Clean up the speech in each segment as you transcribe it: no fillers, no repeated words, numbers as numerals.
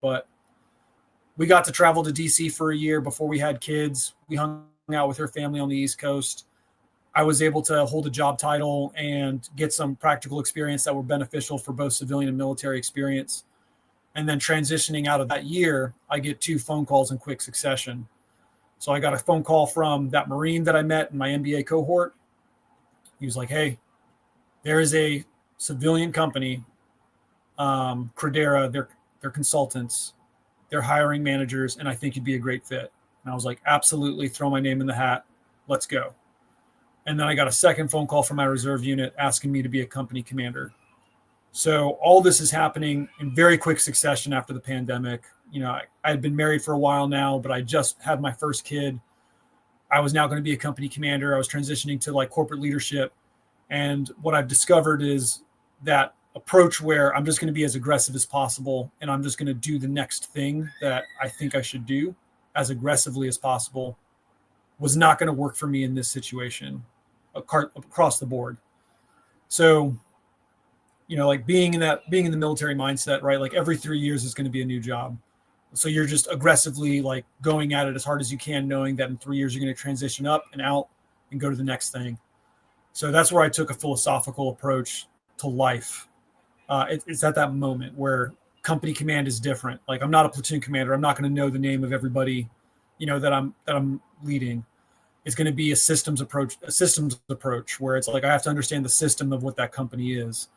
but we got to travel to DC for a year before we had kids. We hung out with her family on the East Coast. I was able to hold a job title and get some practical experience that were beneficial for both civilian and military experience. And then transitioning out of that year, I get 2 phone calls in quick succession. So I got a phone call from that Marine that I met in my MBA cohort. He was like, hey, there is a civilian company, Credera, they're consultants, they're hiring managers, and I think you'd be a great fit. And I was like, absolutely, throw my name in the hat. Let's go. And then I got a second phone call from my reserve unit asking me to be a company commander. So all this is happening in very quick succession after the pandemic. I had been married for a while now, but I just had my first kid. I was now going to be a company commander. I was transitioning to like corporate leadership. And what I've discovered is that approach where I'm just going to be as aggressive as possible, and I'm just going to do the next thing that I think I should do as aggressively as possible, was not going to work for me in this situation across the board. So, like being in the military mindset, right? Like every 3 years is going to be a new job. So you're just aggressively like going at it as hard as you can, knowing that in 3 years you're going to transition up and out and go to the next thing. So that's where I took a philosophical approach to life. It's at that moment where company command is different. Like I'm not a platoon commander. I'm not going to know the name of everybody, that I'm leading. It's going to be a systems approach where it's like I have to understand the system of what that company is.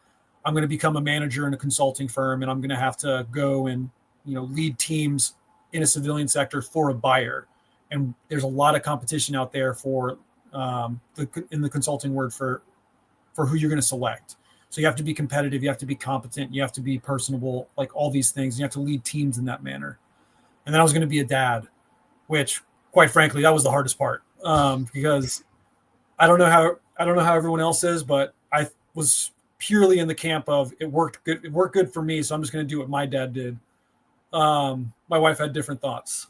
I'm going to become a manager in a consulting firm, and I'm going to have to go and lead teams in a civilian sector for a buyer. And there's a lot of competition out there for in the consulting word for who you're going to select. So you have to be competitive, you have to be competent, you have to be personable, like all these things. You have to lead teams in that manner. And then I was going to be a dad, which quite frankly, that was the hardest part. Because I don't know how everyone else is, but I was purely in the camp of it worked good for me, so I'm just going to do what my dad did. My wife had different thoughts,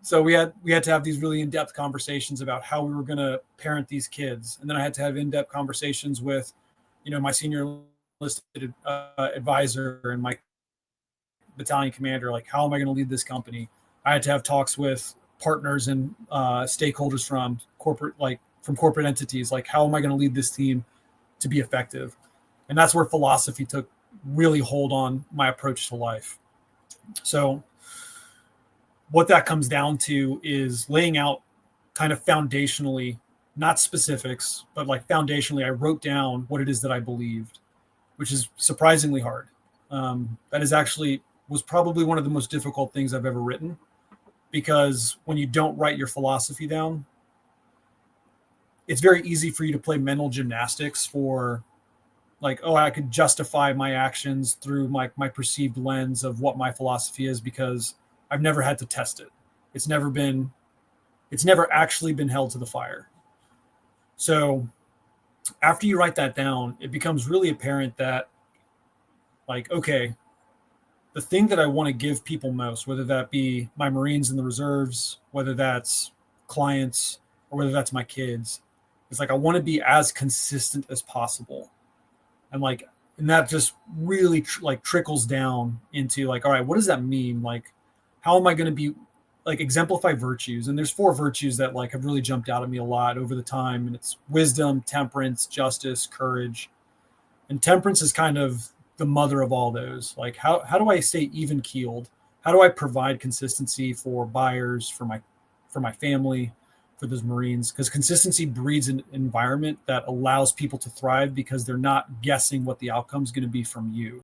so we had to have these really in-depth conversations about how we were going to parent these kids, and then I had to have in-depth conversations with, my senior enlisted advisor and my battalion commander. Like, how am I going to lead this company? I had to have talks with partners and stakeholders from corporate entities. Like, how am I going to lead this team to be effective? And that's where philosophy took really hold on my approach to life. So what that comes down to is laying out kind of foundationally, not specifics, but like foundationally, I wrote down what it is that I believed, which is surprisingly hard. That is actually was probably one of the most difficult things I've ever written, because when you don't write your philosophy down, it's very easy for you to play mental gymnastics for like, oh, I could justify my actions through my perceived lens of what my philosophy is, because I've never had to test it. It's never actually been held to the fire. So after you write that down, it becomes really apparent that, like, okay, the thing that I want to give people most, whether that be my Marines in the reserves, whether that's clients, or whether that's my kids, is like I want to be as consistent as possible. And that just really trickles down into like, all right, what does that mean? Like, how am I going to be like exemplify virtues? And there's 4 virtues that like have really jumped out at me a lot over the time. And it's wisdom, temperance, justice, courage. And temperance is kind of the mother of all those. Like, how do I stay even keeled? How do I provide consistency for buyers, for my family, for those Marines? Because consistency breeds an environment that allows people to thrive, because they're not guessing what the outcome is going to be from you.